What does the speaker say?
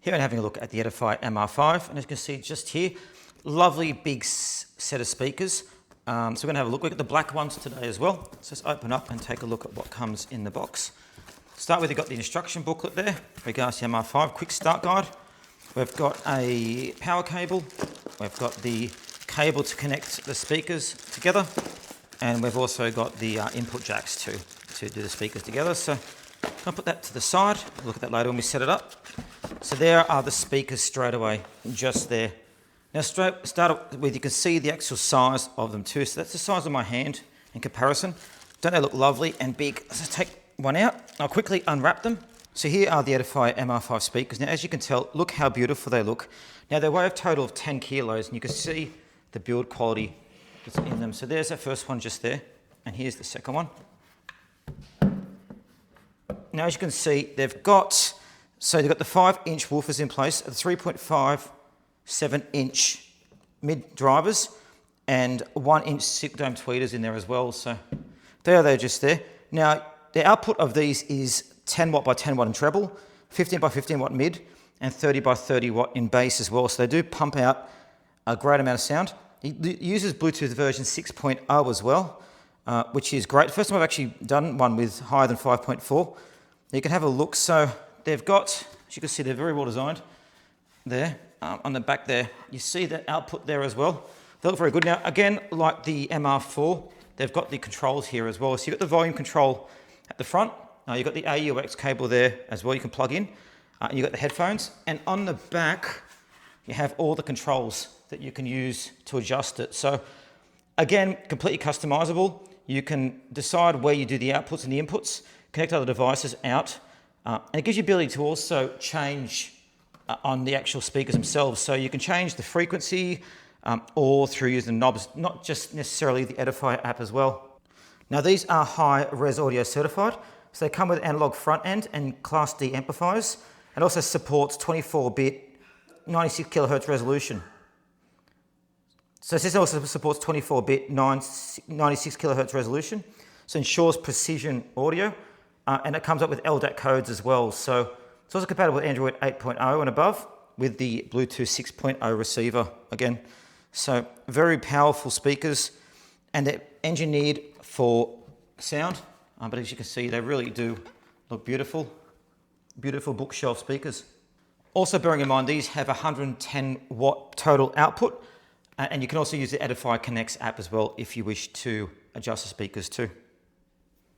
Here I'm having a look at the Edifier MR5, and as you can see just here, lovely big set of speakers. So we're going to have a look. We've got the black ones today as well. So let's open up and take a look at what comes in the box. Start with, you've got the instruction booklet there, regards to MR5, quick start guide. We've got a power cable. We've got the cable to connect the speakers together. And we've also got the input jacks to do the speakers together. So I'll put that to the side. We'll look at that later when we set it up. So there are the speakers straight away, just there. Now start with, you can see the actual size of them too. So that's the size of my hand in comparison. Don't they look lovely and big? Let's take one out. I'll quickly unwrap them. So here are the Edifier MR5 speakers. Now as you can tell, look how beautiful they look. Now they weigh a total of 10 kilos and you can see the build quality that's in them. So there's that first one just there. And here's the second one. Now as you can see, they've got the 5-inch woofers in place, the 3.5 7-inch mid drivers, and 1-inch stick dome tweeters in there as well. So they're just there. Now the output of these is 10 watt by 10 watt in treble, 15 by 15 watt mid, and 30 by 30 watt in bass as well. So they do pump out a great amount of sound. It uses Bluetooth version 6.0 as well, which is great. First time I've actually done one with higher than 5.4. You can have a look. So they've got, as you can see, they're very well designed there. On the back there, you see the output there as well. They look very good. Now, again, like the MR4, they've got the controls here as well. So you've got the volume control at the front. You've got the AUX cable there as well you can plug in. And you've got the headphones. And on the back, you have all the controls that you can use to adjust it. So again, completely customizable. You can decide where you do the outputs and the inputs, connect other devices out. And it gives you the ability to also change on the actual speakers themselves. So you can change the frequency or through using the knobs, not just necessarily the Edifier app as well. Now these are high-res audio certified. So they come with analog front end and Class D amplifiers, and also supports 24-bit 96 kilohertz resolution. So this also supports 24-bit 96 kilohertz resolution. So ensures precision audio, and it comes up with LDAC codes as well. So it's also compatible with Android 8.0 and above with the Bluetooth 6.0 receiver again. So very powerful speakers, and they're engineered for sound, but as you can see, they really do look beautiful. Beautiful bookshelf speakers. Also bearing in mind, these have 110 watt total output, and you can also use the Edifier Connects app as well if you wish to adjust the speakers too.